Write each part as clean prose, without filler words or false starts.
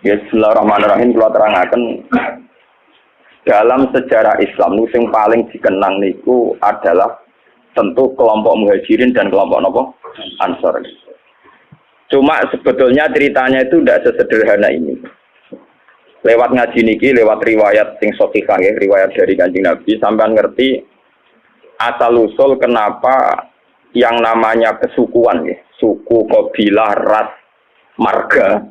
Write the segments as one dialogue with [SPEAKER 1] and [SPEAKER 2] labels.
[SPEAKER 1] Ya, bismillahirrahmanirrahim. Kalau terangkan dalam sejarah Islam, yang paling dikenang niku adalah tentu kelompok Muhajirin dan kelompok nopo Ansor. Cuma sebetulnya ceritanya itu tidak sesederhana ini. Lewat ngaji niki, lewat riwayat sing sahihah ya, riwayat dari Kanjeng Nabi, sampean ngerti asal usul kenapa yang namanya kesukuan ya, suku, kabilah, ras, marga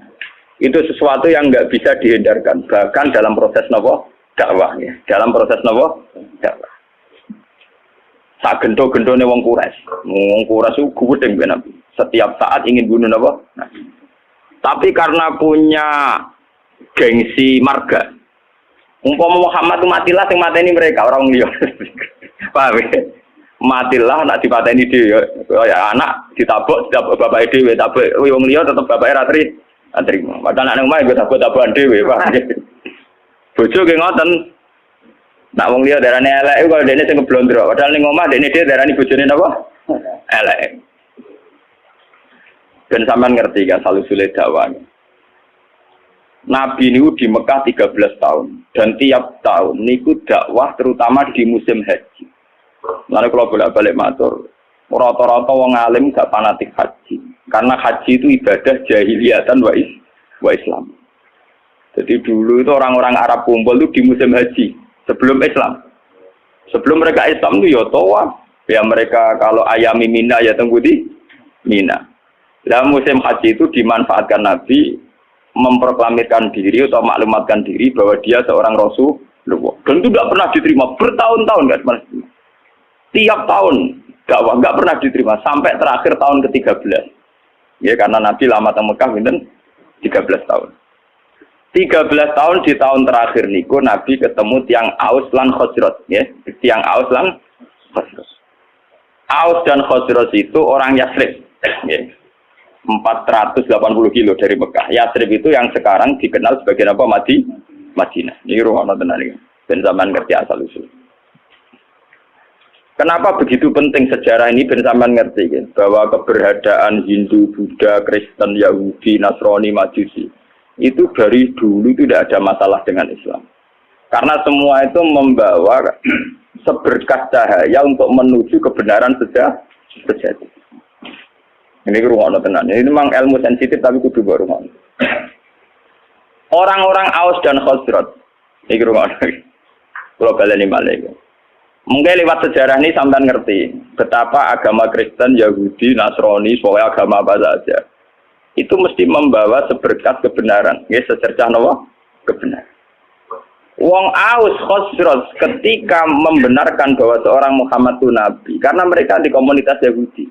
[SPEAKER 1] itu sesuatu yang nggak bisa dihindarkan, bahkan dalam proses nopo dakwah ya, dalam proses nopo dakwah. Sak gento-gentone wong Quraisy itu gudeng ben Nabi. Setiap saat ingin bunuh nopo. Nah. Tapi karena punya gengsi marga, umpama Muhammad itu matilah sing mateni mereka orang liya. Paham ya? Matilah nak dipateni dhewe ya anak ditabok bapak dhewe tabok wong liya tetep bapake ra terima. Padahal anak omah yo tabok-tabokan dhewe, Pak. Bojo ge ngoten. Nak wong liya darane elek iku kalau dene sing ngeblondro. Padahal ning omah dene dhewe darani bojone napa? Elek. Dan sampean ngerti kan salusule dakwah. Nabi niku di Mekah 13 tahun dan tiap tahun niku dakwah terutama di musim haji. Lalu kalau bolak-balik matur, rata-rata wong alim gak fanatik haji. Karena haji itu ibadah jahiliyatan wa Islam. Jadi dulu itu orang-orang Arab kumpul itu di musim haji sebelum Islam. Sebelum mereka Islam itu ya tawaf. Ya mereka kalau ayami Mina ya tunggu di Mina. Dalam musim haji itu dimanfaatkan Nabi memproklamirkan diri atau maklumatkan diri bahwa dia seorang Rasulullah. Dan itu tidak pernah diterima bertahun-tahun nggak pernah diterima. Tiap tahun dakwah nggak pernah diterima sampai terakhir tahun ke-13. Ya karena Nabi lama di Mekah pinten 13 tahun. 13 tahun di tahun terakhir niku Nabi ketemu tiang Aus lan Khazraj ya, tiang Aus lan Khazraj. Aus dan Khazraj itu orang Yasrib ya. 480 kilo dari Mekah. Yasrib itu yang sekarang dikenal sebagai apa? Madinah. Ini ruang tenan iki. Ben zaman ngerti asal usul. Kenapa begitu penting sejarah ini ben sampean ngerti kan? Bahwa keberadaan Hindu, Buddha, Kristen, Yahudi, Nasrani, Majusi itu dari dulu tidak ada masalah dengan Islam. Karena semua itu membawa seberkas cahaya untuk menuju kebenaran sejati. Ini ruang tenan. Ini memang ilmu sensitif tapi kudu baru ruang. Orang-orang Aus dan Khazraj. Ini ruang. Kalau kalian ini mungkin lewat sejarah ini sampai ngerti betapa agama Kristen, Yahudi, Nasrani, soal agama apa saja itu mesti membawa seberkas kebenaran. Ya, secercah nawa kebenaran. Wong Aus Khazraj ketika membenarkan bahwa seorang Muhammad itu nabi karena mereka di komunitas Yahudi.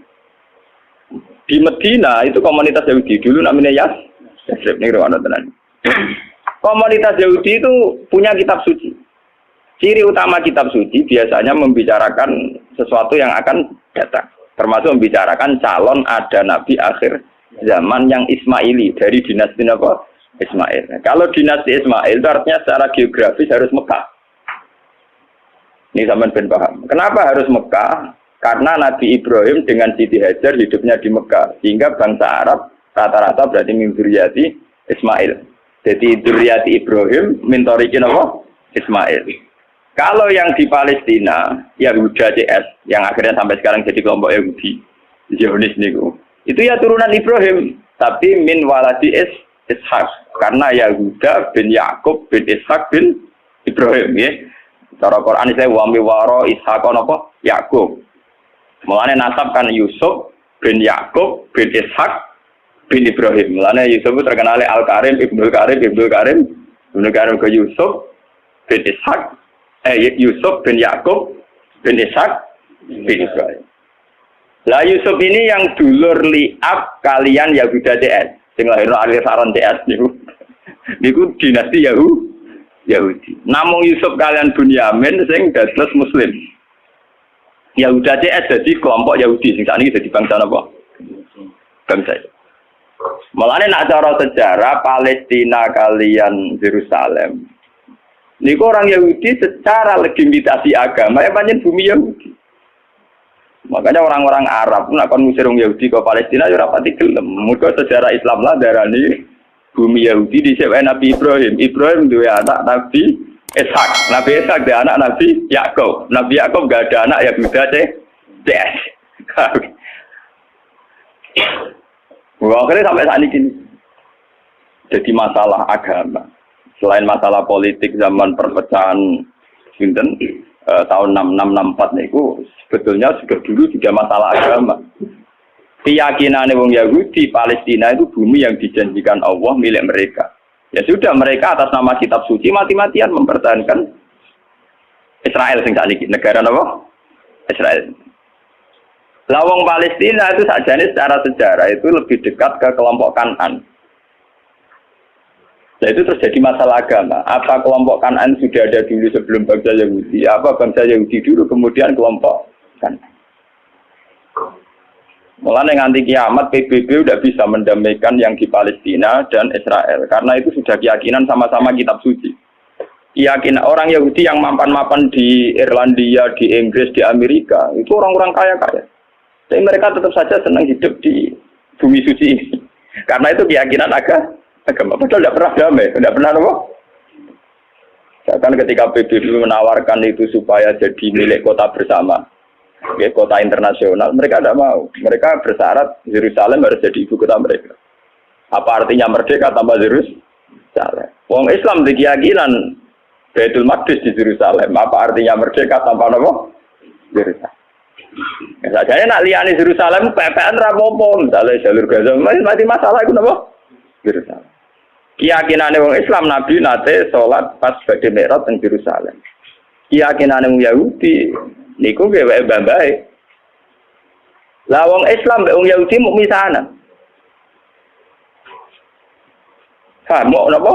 [SPEAKER 1] Di Medina itu komunitas Yahudi dulu namanya Yasrib nih ruang tenan. Komunitas Yahudi itu punya kitab suci. Ciri utama kitab suci biasanya membicarakan sesuatu yang akan datang, termasuk membicarakan calon ada nabi akhir zaman yang Ismaili dari dinasti apa? Ismail. Nah, kalau dinasti Ismail itu artinya secara geografis harus Mekah. Ini sampean ben paham. Kenapa harus Mekah? Karena Nabi Ibrahim dengan Siti Hajar hidupnya di Mekah, sehingga bangsa Arab rata-rata berarti min dzurriyyati Ismail. Jadi dzurriyyati Ibrahim min thariqin apa? Ismail. Kalau yang di Palestina, Yahuda CS, yang akhirnya sampai sekarang jadi kelompok Yahudi, Zionis niku, itu ya turunan Ibrahim, tapi min waladi Ishak, karena Yahuda bin Yakub bin Ishak bin Ibrahim, ya. Cara Quran saya wami waro Ishak apa? Yakub. Mulane nasab kan Yusuf bin Yakub bin Ishak bin Ibrahim. Mulane Yusuf itu terkenal Al-Karim, Ibnu Karim, Ibnu Karim ke Yusuf bin Ishak. Yusuf bin Yakub bin Ishak bin Ibrahim. Lah Yusuf ini yang dulur liab kalian Yahuda DS. Sing lahir alir saron DS niku dinasti Yahudi. Namung Yusuf kalian Bunyamin sing dados Muslim. Yahuda DS jadi kelompok Yahudi sing sakniki dadi bangsa napa? Bangsa. Mulane nak cara sejarah Palestina kalian Yerusalem. Niku orang Yahudi secara legitimasi agama ya pancen bumi Yahudi. Makanya orang-orang Arab nak kon ngusir wong Yahudi ke Palestina ya ora pati gelem. Mergo sejarah Islam lah darani bumi Yahudi disebut Nabi Ibrahim. Ibrahim dua anak Nabi Ishak. Nabi Ishak dia anak Nabi Yakub. Nabi Yakub gak ada anak Yahuda CS. Wah, akhirnya sampai saat ini jadi masalah agama. Selain masalah politik zaman perpecahan tahun 6664 itu sebetulnya sudah dulu juga masalah agama. Keyakinan wong Yahudi Palestina itu bumi yang dijanjikan Allah milik mereka. Ya sudah, mereka atas nama kitab suci mati-matian mempertahankan Israel sing sakniki negara apa? Israel. Lawang Palestina itu sajane secara sejarah itu lebih dekat ke kelompok Kanan. Nah itu terjadi masalah agama. Apa kelompok Kanan sudah ada dulu sebelum bangsa Yahudi? Apa bangsa Yahudi dulu kemudian kelompok Kanan? Mulai nganti kiamat PBB udah bisa mendamaikan yang di Palestina dan Israel karena itu sudah keyakinan sama-sama kitab suci. Keyakinan orang Yahudi yang mapan-mapan di Irlandia, di Inggris, di Amerika itu orang-orang kaya-kaya. Tapi mereka tetap saja senang hidup di bumi suci ini karena itu keyakinan agama. Padahal tidak pernah damai, tidak pernah apa? Bahkan ketika PBB menawarkan itu supaya jadi milik kota bersama. Ya, kota internasional, mereka tidak mau. Mereka bersyarat Yerusalem harus jadi ibu kota mereka. Apa artinya merdeka tanpa Yerusalem? Wong Islam di keyakinan Baitul Maqdis di Yerusalem. Apa artinya merdeka tanpa apa? Yerusalem. Misalnya nak liani Yerusalem, PPN rapopo, misalnya jalur Gaza, masih masalah itu apa? Yerusalem. Keyakinan wong Islam Nabi nate sholat pas badhe Mi'raj teng Yerusalem. Keyakinan wong Yahudi niku gawe bae. Lah wong Islam mbek wong Yahudi muk misanan. Ha, mau napa?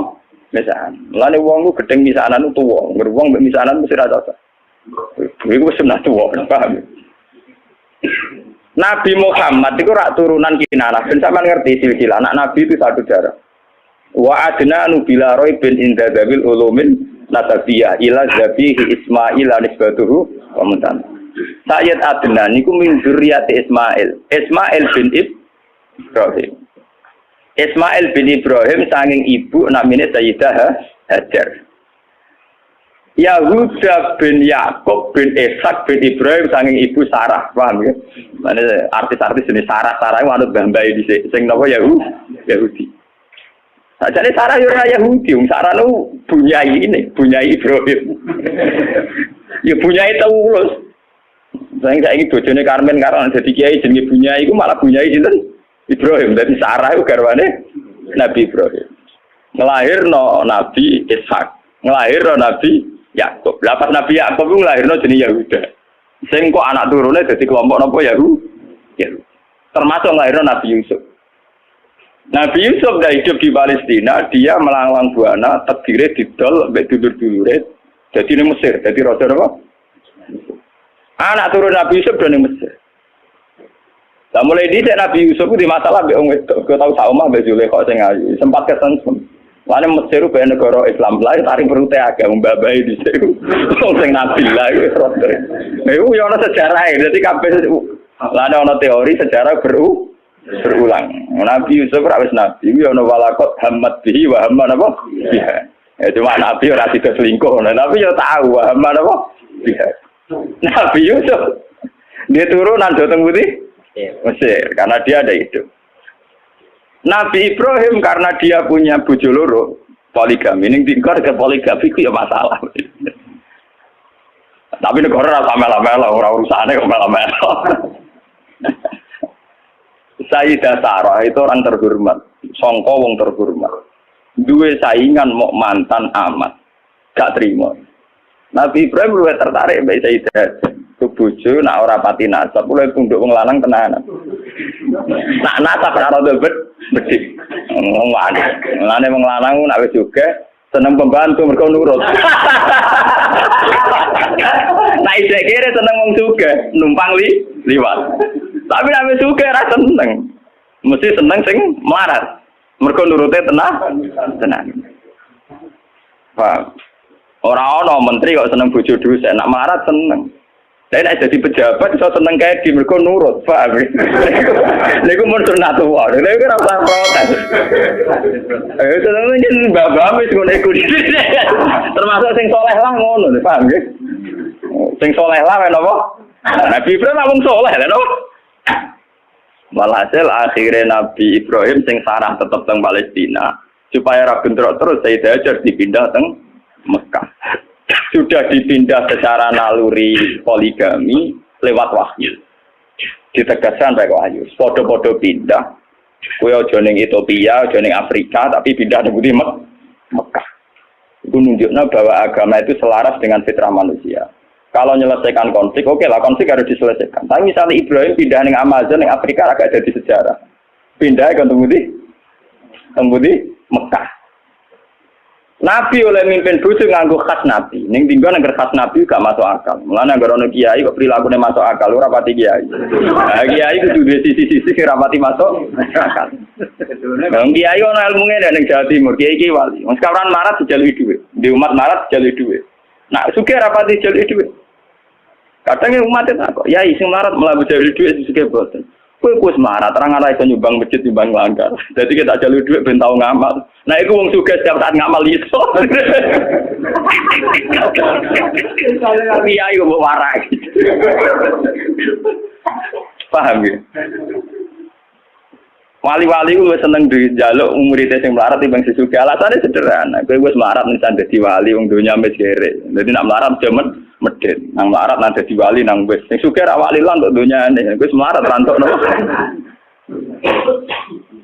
[SPEAKER 1] Misanan. Mulane wong ku gedeng misanan tuwa, ngeruwong mbek misanan mesti ra cocok. Iku wis sunah tuwa, paham? Nabi Muhammad itu rak turunan Kinanah. Ben sampean ngerti silsilah anak Nabi itu satu darah. Wa adna nubila roy bin indadabil ulumin nasabiyah ila zabihi Ismail anisbatuhu wa muntan. Sayyid Adnan niku min dzurriyyati Ismail. Ismail bin Ibrahim. Ismail bin Ibrahim sanging ibu namine Sayyidah Hajar. Yahuda bin Yakub bin Ishak bin Ibrahim sanging ibu Sarah, paham ya? Mane artis-artis jenis Sarah itu manut Bambai dhisik sing napa Yahudi. Sajane Sarah yo ora Yahudi, Sarah nu bunyai Ibrahim. Ya bunyai Taulus. Saiki bojone Karmen karo dadi kiai jenenge bunyai iku malah bunyai sinten? Ibrahim. Dadi Sarah iku garwane Nabi Ibrahim. Nglahirno Nabi Ishak, nglahirno Nabi Yakub. Lah pas Nabi Yakub ku nglahirno jenenge Yahuda. Sing kok anak turune dadi kelompok napa Yahudi. Termasuk nglahirno Nabi Yusuf. Nabi Yusuf dah hidup di Palestina, dia melanglang buana, terdiri didol, sampai dulur-dulure, jadi di Mesir, jadi raja apa? Anak turun Nabi Yusuf dari Mesir. Nah mulai di Nabi Yusuf itu di masalah, kau tahu sama Mbak Zulekha sing ayu, sempat kesengsem. Lalu Mesir itu negara Islam lain, tarik perutnya agak membabai di situ, sing Nabi lah, itu roster. Itu yang ada sejarah, jadi kabeh, lalu ada teori sejarah berulang. Nabi Yusuf rawis Nabi, ya ono walakot hamad bihi wa hamman apa? Biha. Ya cuma Nabi ora tidak selingkuh, Nabi ya tahu wa hamman apa? Biha. Nabi Yusuf dia turunan Joteng Putih Mesir karena dia ada hidup. Nabi Ibrahim karena dia punya bojo loro, poligami. Ning tingkar ke poligami ku ya masalah. Tapi negara ora samela-mela, ora urusane kok mela-mela. Sayyidah Sarah itu orang terhormat, sangka wong terhormat. Duwe saingan mau mantan amat, gak terima. Nabi Ibrahim luwih tertarik mbek Sayyidah. Bojo nak ora pati nasab, luwih tunduk wong lanang tenanan. Nak nasab ora bedik. Ngomong ngene wong lanang nak wis juga seneng pembantu mergo nurut. Nah isih kere seneng wong juga numpang liwat. Tapi nek wis suka ora seneng. Mesti seneng sing melarat. Mergo nurute tenan. Pak. Ora ana menteri kok seneng bojo dhuwit, nek melarat seneng. Lain aja jadi pejabat iso seneng kae di mergo nurut, paham. Niku mun sunatullah. Lha kira ora protes. Ayo seneng mbah-mbah wis ngono iku. Termasuk sing saleh lah ngono, paham nggih? Sing saleh lah napa? Nabi Ibrahim wong saleh lho napa? Walhasil akhirnya Nabi Ibrahim sing sarah tetep teng Palestina supaya ra bentrok terus Sayyidah Hajar dipindah teng Mekah. Sudah dipindah secara naluri poligami lewat wahyu. Ditegaskan baik wahyu. Podo-podo pindah. Kowe aja ning Ethiopia, aja ning Afrika, tapi pindah ning Mekah. Itu nunjuknya bahwa agama itu selaras dengan fitrah manusia. Kalau menyelesaikan konflik, oke lah konflik harus diselesaikan. Tapi misalnya Ibrahim pindah ning Amazon, ning Afrika agak jadi sejarah. Pindah ke Tembudi Mekah. Nabi oleh mimpin bojo nganggo khas Nabi. Ning tinggal nang khas Nabi gak masuk akal. Mulane anggere ono kiai kok prilakune masuk akal ora pati kiai. Nah, kiai kudu duwe sisi-sisi sing ora pati masuk akal. Wong kiai ono ilmune ning Jawa Timur, kiai wali. Wong sekarang marat dijaluki dhuwit. Di umat marat dijaluki dhuwit. Nah, sugih ora pati dijaluki dhuwit. Kadang umat itu kok, ya sing marat malah dijaluki dhuwit sugih boten. Kowe wis marat, terang ora iso nyumbang masjid nyumbang langgar. Dadi kita jaluki dhuwit ben tau ngamal. Nah, iku wong sugih setiap saat ngamal iso. Kiai kok warak. Paham ya? Wali-wali ku seneng dijaluk muridé sing melarat timbang sesugih. Alasane sederhana. Kowe wis melarat nisan dadi wali wong donya wis kere. Dadi nek melarat jaman medhit. Nang melarat nang dadi wali nang wis. Sing sugih ra wali lan tok donyane. Wis melarat rantuk napa?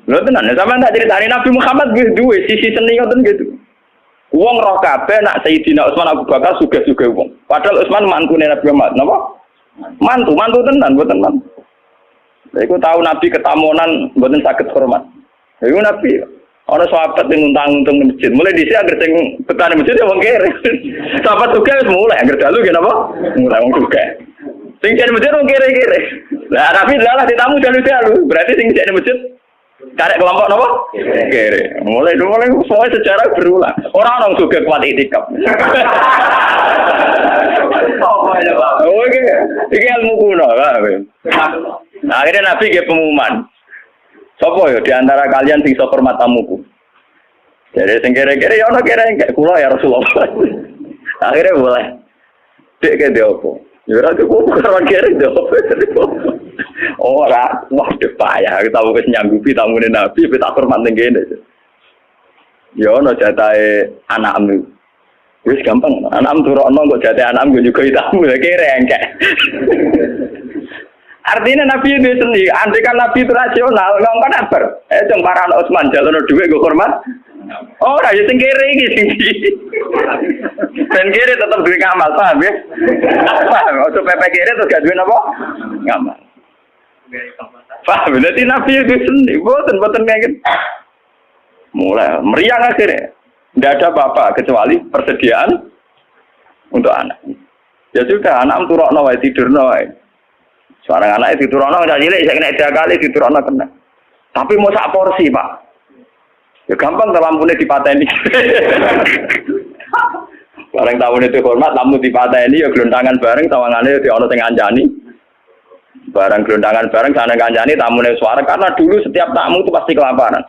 [SPEAKER 1] Lho tenan, sampeyan tak critani Nabi Muhammad duwe sisi seni ngoten gitu. Wong roh kabeh nak Sayyidina Utsman Abu Bakar sugih-sugih wong. Padahal Utsman mantune Nabi Muhammad, napa? Mantu tenan, mboten mantu. Lha iku tahu Nabi ketamunan mboten saged hormat. Iku Nabi ana sahabat sing nguntang-untung masjid. Mulai dhisik anggere sing betane masjid ya wong kere. Sahabat sugih wis mulai anggere dalu nggih napa? Mulai wong sugih. Sing jane masjid wong kere-kere. Lah Nabi lalah ditamu dalu-dalu. Berarti sing jane masjid karek kelompok napa? Kere. Mulai semua sejarah berulang. Ora ono sugih kuat itikaf. Oh, iki ilmu kuno lah. Nah, akhirnya Nabi nggih pengumuman. Sapa ya di antara kalian sing iso hormat tamuku? Jadi sing kere-kere ya ono kere engke kula ya Rasulullah. Akhirnya boleh. Dek ke dia opo? Ya ora kok karo kere dia opo. Ora, wah payah kita wis nyanggupi tamune Nabi tak hormat ning kene. Ya ono jatahe anakmu. Wis gampang, anakmu turokno kok jatahe anakmu juga tamu kere engke. Artinya Nabi itu sendiri, andai kan Nabi itu rasional, ngomong apa? Jeng para anak Utsman jalur duit gue hormat. Oh, ya sing kere iki tinggi. Dan kere tetap duwe ngamal, paham ya? Paham, ojo pepe kere terus gak duwe napa? Ngamal. Paham, berarti Nabi itu sendiri, boten kayak gitu. Mulai meriang akhirnya. Tidak ada apa-apa kecuali persediaan untuk anak. Ya sudah, anak turokno wae tidurno wae. Seorang anak itu turun nggak cilik, saya kena 3 kali itu turun kena. Tapi mau sak porsi pak, ya gampang lampunya dipateni. Bareng tamu itu hormat, tamu dipateni ya gelontangan bareng, tawangannya di ono tengah anjani. Bareng gelontangan bareng, sana kanjani tamunya suara karena dulu setiap tamu itu pasti kelaparan.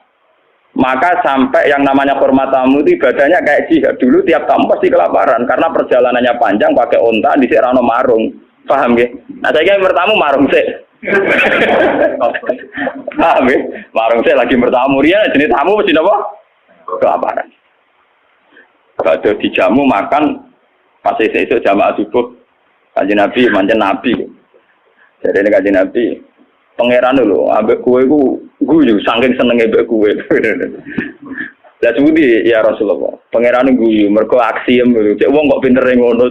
[SPEAKER 1] Maka sampai yang namanya hormat tamu itu ibadahnya kayak jihad. Dulu tiap tamu pasti kelaparan karena perjalanannya panjang, pakai onta, di rano marung. Paham ya? Nah saya kira bertamu marung sih. Paham ya? Marung sih lagi bertamu dia jenis tamu mesti apa? Kelaparan. Kalau dijamu makan pas esok jamaah subuh Kanjeng Nabi manjen Nabi. Jadi ini Kanjeng Nabi pangeran dulu ambek kue ku guyu saking senenge ambek kue. Lah sebuti ya Rasulullah. Pangeran guyu mergo aksiem lho. Cek wong kok pintere ngono.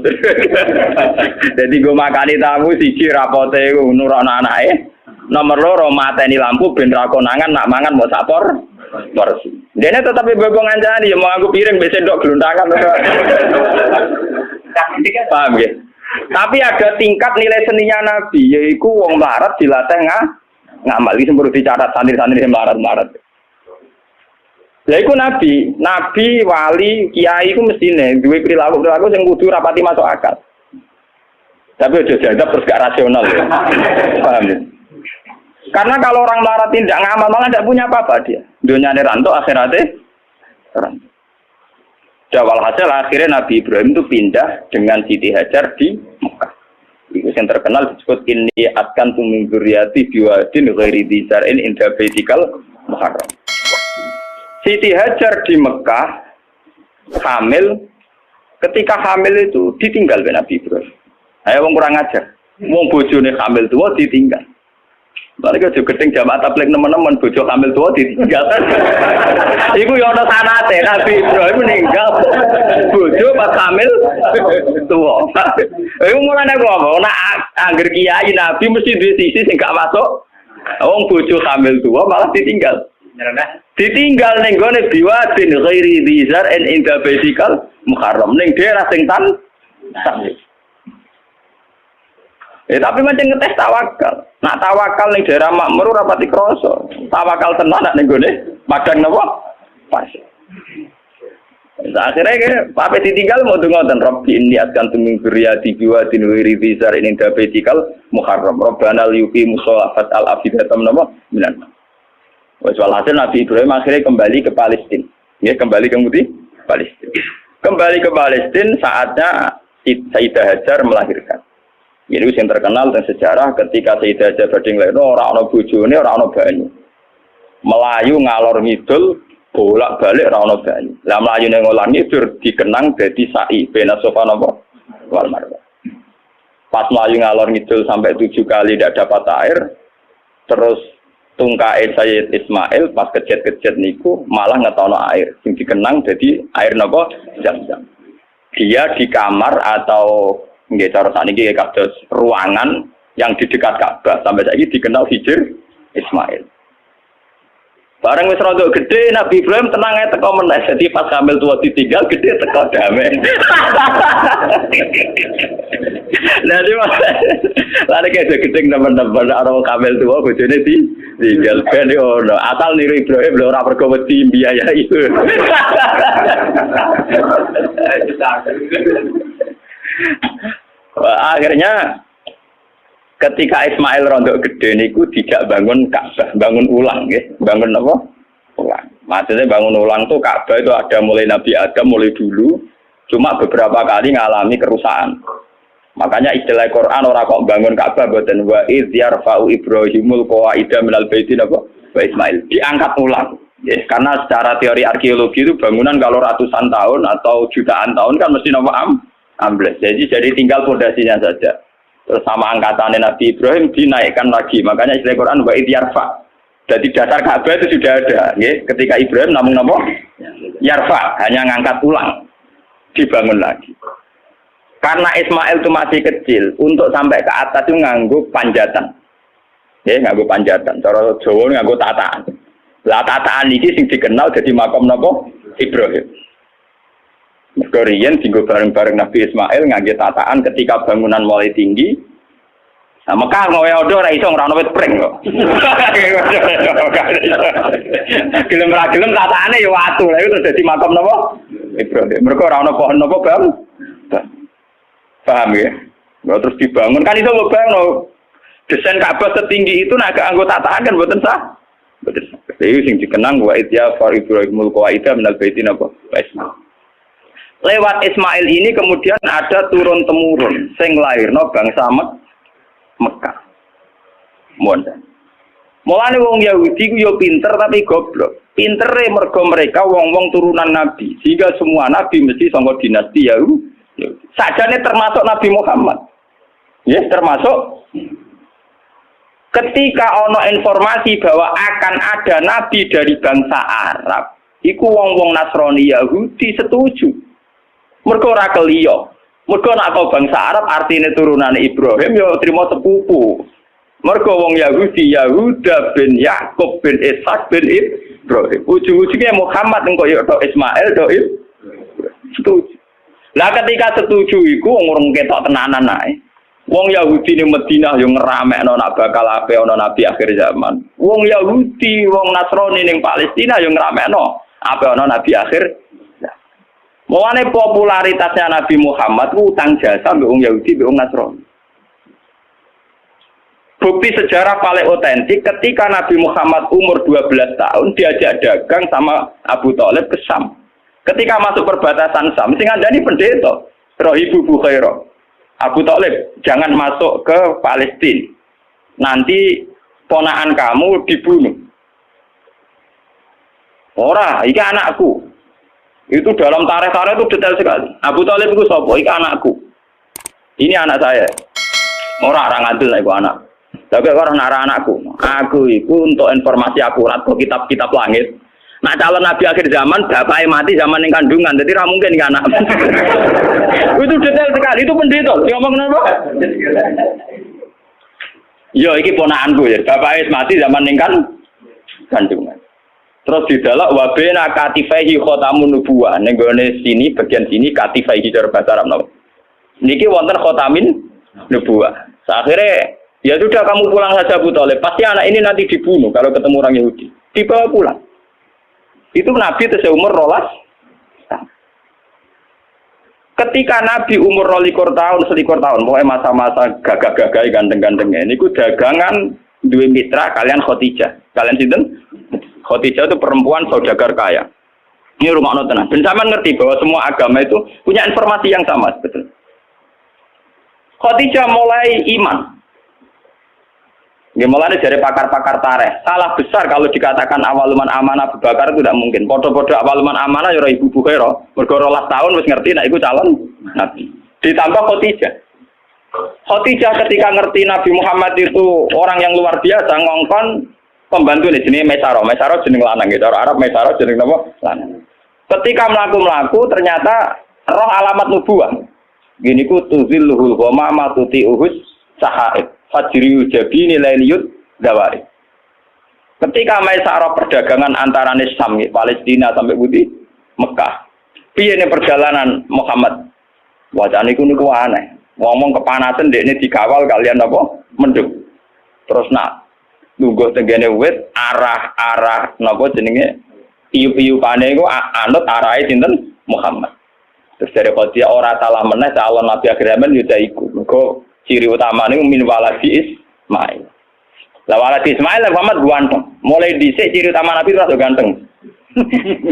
[SPEAKER 1] Dadi go makani tamu siji rapote nurono anake. Nomor 2 mateni lampu ben ra konangan nak mangan mau sapor. Porsi. Dene tetep bebo ngancani ya mau aku piring mbek sendok glontangan. Paham ya? Tapi ada tingkat nilai seninya Nabi yaiku wong melarat dilatih ngamal iki semburu dicatat santri-santri sing melarat-melarat. Lha iku nabi, wali, kiai iku mestine duwe perilaku sing kudu rapati masuk akal. Tapi udah dianggap terus gak rasional ya. Paham ya? Karena kalau orang melarat tidak ngamal malah tidak punya apa-apa dia. Dunia ranto akhiratnya ranto. Jawal hasil akhirnya Nabi Ibrahim itu pindah dengan Siti Hajar di Mekah. Itu yang terkenal disebut inni atkan tuming dzurriyyati biwadin ghairi dzar'in inda baitikal muharram. Siti Hajar di Mekah hamil, ketika hamil itu ditinggal oleh Nabi Ibrahim. Ayo wong kurang ajar. Wong bojone hamil tua ditinggal. Mereka juga gedeng jamaah tabligh teman-teman bojo hamil tua ditinggal. Iku ya ana sanate Nabi Ibrahim meninggal. Bojo pas hamil tua. Iku mulane kok nek angger kiai Nabi mesti duwe sisi sing gak masuk. Wong bojo hamil tua malah ditinggal. Ditinggal ning gone biwadin ghairi dzar'in inda baitikal muharram ning daerah sing tan. Tapi macam ngetes tawakal. Nak tawakal ning daerah makmur ora pati krasa. Tawakal tenan nak ning gone padang napa? Pas. Akhirnya pape ditinggal mau ngoten Rabbi inni atkan tuming dzurriyyati biwadin ghairi dzar'in inda baitikal muharram. Rabbana liyuqimus sholata al afidatam napa? Minan. Wes walhasil Nabi Ibrahim akhirnya kembali ke Palestina. Ya, kembali ke Palestina. Kembali ke Palestina saatnya Sayyidah Hajar melahirkan. Ini yang terkenal dan sejarah ketika Sayyidah Hajar badhe nglairno ora ana bojone, ora ana banyu. Melayu ngalor ngidul, bolak-balik ora ana banyu. Lah melayune ngalor ngidul dikenang dadi sa'i bena Safa napa wal Marwah. Pas melayu ngalor ngidul sampai 7 kali tidak dapat air, terus tungkae Sayyid Ismail pas kejet-kejet niku malah ngetono air sing dikenang jadi air napa Zam-Zam. Dia di kamar atau nggih cara sakniki kados ruangan yang di dekat Ka'bah sampai saiki dikenal Hijr Ismail. Bareng wis rada gede Nabi Ibrahim tenang ae teko meneh dadi pas hamil tua ditinggal gede teko damai. Nanti mas, lari kayak gedeng teman-teman orang kamel tua bojone tinggal ben ono asal niru Ibrahim lho ora pergo wedi biaya itu. Akhirnya ketika Ismail rontok gede niku tidak bangun Ka'bah, bangun ulang nggih. Bangun apa? Ulang. Maksudnya bangun ulang tuh Ka'bah itu ada mulai Nabi Adam mulai dulu, cuma beberapa kali ngalami kerusakan. Makanya istilah Quran orang kok bangun Ka'bah boten wa idz yarfa'u Ibrahimul qawaida minal baiti napa wa Ismail diangkat ulang. Ya, karena secara teori arkeologi itu bangunan kalau ratusan tahun atau jutaan tahun kan mesti napa ambles. Jadi tinggal fondasinya saja. Terus sama angkatannya Nabi Ibrahim dinaikkan lagi. Makanya istilah Quran wa idz yarfa. Jadi dasar Ka'bah itu sudah ada, ya. Ketika Ibrahim namun napa? Yarfa, hanya ngangkat ulang. Dibangun lagi. Karena Ismail itu masih kecil, untuk sampai ke atas itu nganggo panjatan. Ya, nganggo panjatan. Cara Jawa nganggo tataan. Lah tataan iki sing dikenal jadi makam napa? Ibrahim. Mergo riyen dienggo bareng-bareng Nabi Ismail nganggo tataan ketika bangunan mulai tinggi. Nah, Mekah ngowe odo ora iso ora ono wit pring kok. Gelem ra gelem tataane ya watu. Lah itu dadi makam napa? Ibrahim. Mergo ora ono pohon napa, Bang? Paham ya? Terus dibangun kan itu ngebangun desain Ka'bah setinggi itu nak anggota tataan kan mboten sah. Mboten sah. Itu sing dikenang wa idya fa Ibrahimul qawaida minal baiti napa? Ismail. Lewat Ismail ini kemudian ada turun temurun sing lairno bangsa Mekah. Mondhan. Mulane wong Yahudi ku yo pinter tapi goblok. Pintere mergo mereka wong-wong turunan nabi. Sehingga semua nabi mesti saka dinasti Yahudi. Sajane termasuk Nabi Muhammad. Ya, termasuk ketika ono informasi bahwa akan ada nabi dari bangsa Arab, iku wong-wong Nasrani Yahudi setuju. Mergo ora keliyo. Mergo nek bangsa Arab artine turunan Ibrahim ya trimo sepupu. Mergo wong Yahudi Yahuda bin Yakub bin Ishak bin Ibrahim. Ujung-ujungnya Muhammad engko ya tok Ismail tok setuju. Lah ketika setuju iku wong ketok tenanan ae. Wong Yahudi ning Madinah yo ngeramekno nak bakal ape ana nabi akhir zaman. Wong Yahudi, wong Nasrani ning Palestina yo ngeramekno ape ana nabi akhir. Mulane popularitasnya Nabi Muhammad utang jasa mbek wong Yahudi mbek wong Nasrani. Bukti sejarah paling otentik ketika Nabi Muhammad umur 12 tahun diajak dagang sama Abu Thalib ke Syam. Ketika masuk perbatasan Syam, sing ngandani pendeta, Rohibu Bukhairah. Abu Thalib, jangan masuk ke Palestina. Nanti ponakan kamu dibunuh. Ora, iki anakku. Itu dalam tarikh-tarikh itu detail sekali. Abu Thalib itu sapa? Iki anakku. Ini anak saya. Ora ngadil iku anak. Tapi orang nara anakku, aku itu untuk informasi akurat ke kitab-kitab langit. Nah calon nabi akhir zaman, bapaknya mati zaman yang kandungan, jadi tidak mungkin kan anak. Itu detail sekali, itu pendeta. Dia ngomong kenapa? Yo, ini ponakanku ya, bapaknya mati zaman yang kandungan. Terus di dalam wabena katifaihi khotamun nubuwah, nenggone sini bagian sini katifaihi cara bahasa Arab. Niki wonten khotamin nubuwah. Akhirnya ya sudah kamu pulang saja Abu Thalib. Pasti anak ini nanti dibunuh kalau ketemu orang Yahudi. Dibawa pulang. Itu Nabi itu seumur 12. Ketika Nabi umur 12 tahun, 11 tahun, pokoknya masa-masa gagah-gagah ganteng-gantengnya. Ini ku dagangan dua mitra kalian Khadijah. Kalian sinten? Khadijah itu perempuan saudagar kaya. Ini rumah tenang. Ben sampean ngerti bahwa semua agama itu punya informasi yang sama, betul. Khadijah mulai iman. Mulai dari pakar-pakar tarikh. Salah besar kalau dikatakan awaluman amanah Abu Bakar itu tidak mungkin. Podo-podo awaluman amanah ya Ibu Bukhairah. Mergo 12 tahun wis ngerti nek iku calon nabi. Ditambah Khadijah. Khadijah ketika ngerti Nabi Muhammad itu orang yang luar biasa, ngongkon pembantu nih jenenge Maisarah. Maisarah jeneng lanang gitu. Orang Arab Maisarah jeneng napa? Lanang. Ketika mlaku-mlaku ternyata roh alamat nubuwah. Gini ku tuzilluhul ghamama tuti'uhus sahaib. Fajriyu jabini lailiyut dawari. Ketika Maisarah perdagangan antara Syam, Palestina sampai Budi, Mekah. Piye nih perjalanan Muhammad? Wajane iku niku aneh. Ngomong kepanasan dekne dikawal kalian apa? Mendung. Terus nak lungguh tenggene wit arah napa jenenge? Iyu-iyupane iku anut arahe sinten? Muhammad. Terus dari Khadijah ora salah meneh calon Nabi akhir zaman yo iku. Mergo ciri utama ini min waladi Ismail. Lah waladi Ismail Muhammad ganteng. Mulai dhisik ciri utama Nabi rada ganteng.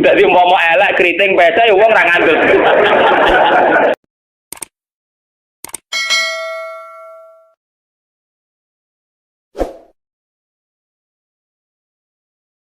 [SPEAKER 1] Dadi umpama elek kriting pese ya wong ra ngandel.